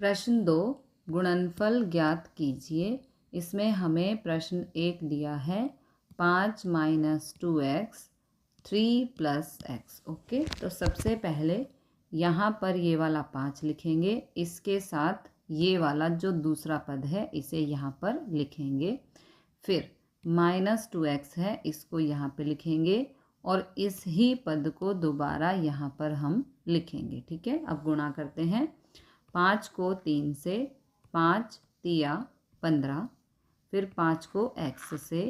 प्रश्न 2 गुणनफल ज्ञात कीजिए। इसमें हमें प्रश्न 1 दिया है 5 - 2x 3 + x। ओके, तो सबसे पहले यहाँ पर ये वाला 5 लिखेंगे, इसके साथ ये वाला जो दूसरा पद है इसे यहाँ पर लिखेंगे। फिर -2x है, इसको यहाँ पे लिखेंगे और इस ही पद को दोबारा यहाँ पर हम लिखेंगे। ठीक है, अब गुणा करते हैं। 5 को 3 से, 5 तिया 15, फिर 5 को x से,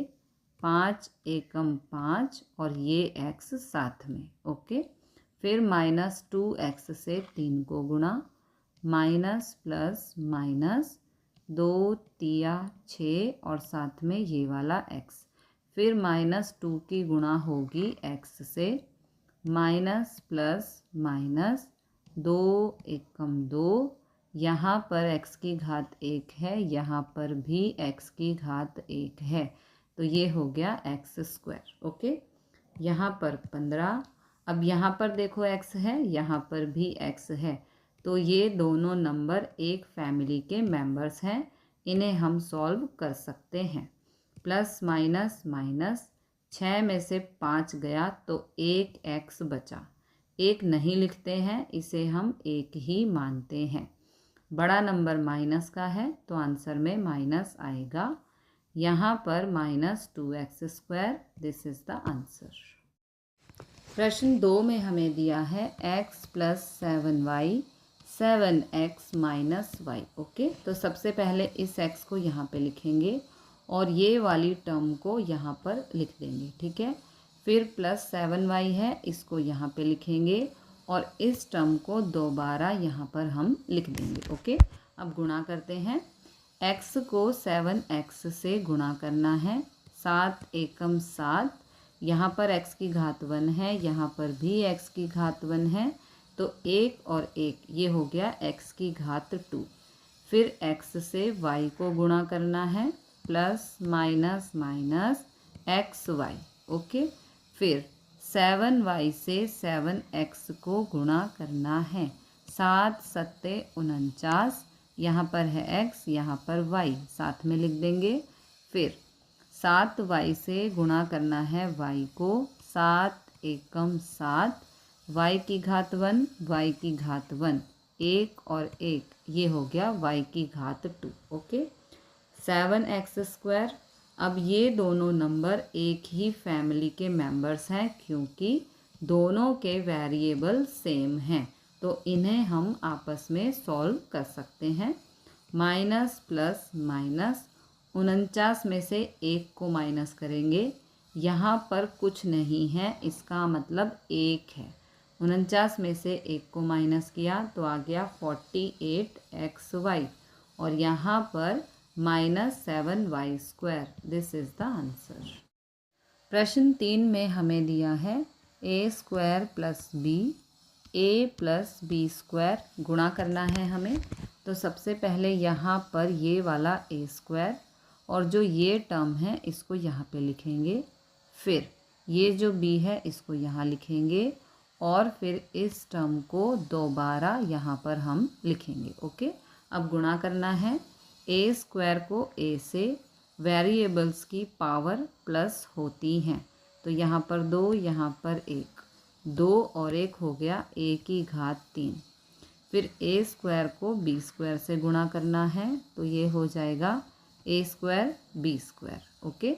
5 एकम 5 और ये x साथ में। ओके, फिर -2x से 3 को गुणा, माइनस प्लस माइनस 2 तिया 6 और साथ में ये वाला x। फिर -2 की गुणा होगी x से, माइनस प्लस माइनस 2 एकम 2, यहाँ पर x की घात 1 है, यहाँ पर भी x की घात 1 है, तो ये हो गया x²। ओके, यहाँ पर 15, अब यहाँ पर देखो x है, यहाँ पर भी x है, तो ये दोनों नंबर एक फैमिली के मेंबर्स हैं, इन्हें हम सॉल्व कर सकते हैं। प्लस माइनस माइनस 6 में से 5 गया तो 1x बचा, 1 नहीं लिखते हैं, इसे हम 1 ही मानते हैं। बड़ा नंबर माइनस का है तो आंसर में माइनस आएगा। यहाँ पर -2x², this is the answer. प्रश्न 2 में हमें दिया है x + 7y 7x - y। Okay, तो सबसे पहले इस x को यहाँ पे लिखेंगे और ये वाली टर्म को यहाँ पर लिख देंगे। ठीक है, फिर +7y है, इसको यहाँ पे लिखेंगे और इस टर्म को दोबारा यहाँ पर हम लिख देंगे। ओके, अब गुणा करते हैं। x को 7x से गुणा करना है, 7 एकम 7, यहाँ पर x की घात 1 है, यहाँ पर भी x की घात 1 है, तो 1 और 1 ये हो गया x की घात 2। फिर x से y को गुणा करना है, plus minus minus xy। Okay, फिर 7y से 7x को गुणा करना है, 7 × 7 = 49, यहाँ पर है x, यहाँ पर y, साथ में लिख देंगे। फिर 7y से गुणा करना है y को, 7 एकम 7, y की घात 1, y की घात 1, 1 और 1 ये हो गया y की घात 2। Okay, 7x²। अब ये दोनों नंबर एक ही फैमिली के मेंबर्स हैं, क्योंकि दोनों के वेरिएबल सेम हैं, तो इन्हें हम आपस में सॉल्व कर सकते हैं। माइनस प्लस माइनस 49 में से 1 को माइनस करेंगे, यहाँ पर कुछ नहीं है, इसका मतलब 1 है। 49 में से 1 को माइनस किया तो आ गया 48xy और यहाँ पर -7y², this is the answer. प्रश्न 3 में हमें दिया है a² + b, a + b² गुणा करना है हमें। तो सबसे पहले यहाँ पर ये वाला a² और जो ये टर्म है इसको यहाँ पे लिखेंगे, फिर ये जो b है इसको यहाँ लिखेंगे और फिर इस टर्म को दोबारा यहाँ पर हम लिखेंगे। ओके, अब गुणा करना है। a² को a से, वेरिएबल्स की पावर प्लस होती हैं, तो यहाँ पर 2, यहाँ पर 1, 2 और 1 हो गया a की घात 3। फिर a² को b² से गुणा करना है, तो ये हो जाएगा a² b²। ओके,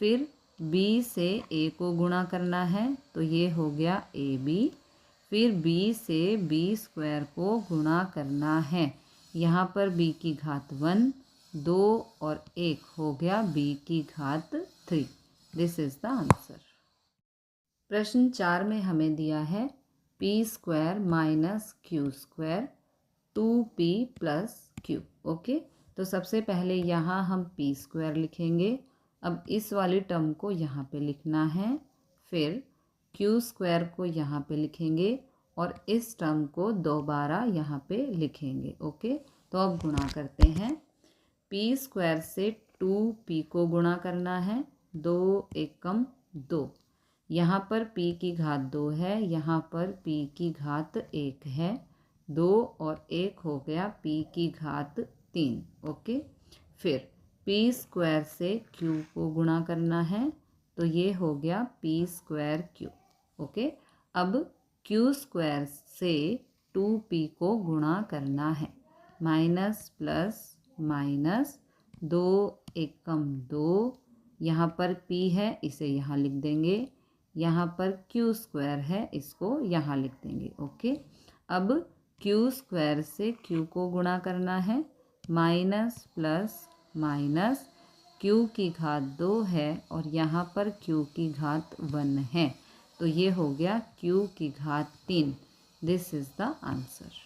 फिर b से a को गुणा करना है, तो ये हो गया ab। फिर b से b² को गुणा करना है, यहाँ पर b की घात 1, 2 और 1 हो गया b की घात 3, दिस इज़ द आंसर। प्रश्न 4 में हमें दिया है p² - q² 2p + q। Okay, तो सबसे पहले यहाँ हम p² लिखेंगे, अब इस वाली टर्म को यहाँ पे लिखना है, फिर q² को यहाँ पे लिखेंगे और इस टर्म को दोबारा यहाँ पे लिखेंगे। ओके, तो अब गुणा करते हैं। p² से 2p को गुणा करना है, 2 एकम 2, यहाँ पर p की घात 2 है, यहाँ पर p की घात 1 है, 2 और 1 हो गया p की घात 3। ओके, फिर p स्क्वायर से q को गुणा करना है तो ये हो गया p स्क्वायर q। ओके, अब q स्क्वायर से 2p को गुणा करना है। माइनस प्लस माइनस, 2 एकम 2, यहाँ पर p है इसे यहाँ लिख देंगे, यहाँ पर q स्क्वायर है इसको यहाँ लिख देंगे। ओके, अब q स्क्वायर से q को गुणा करना है। माइनस प्लस माइनस, q की घात 2 है और यहाँ पर q की घात 1 है तो ये हो गया q की घात 3। This is the answer.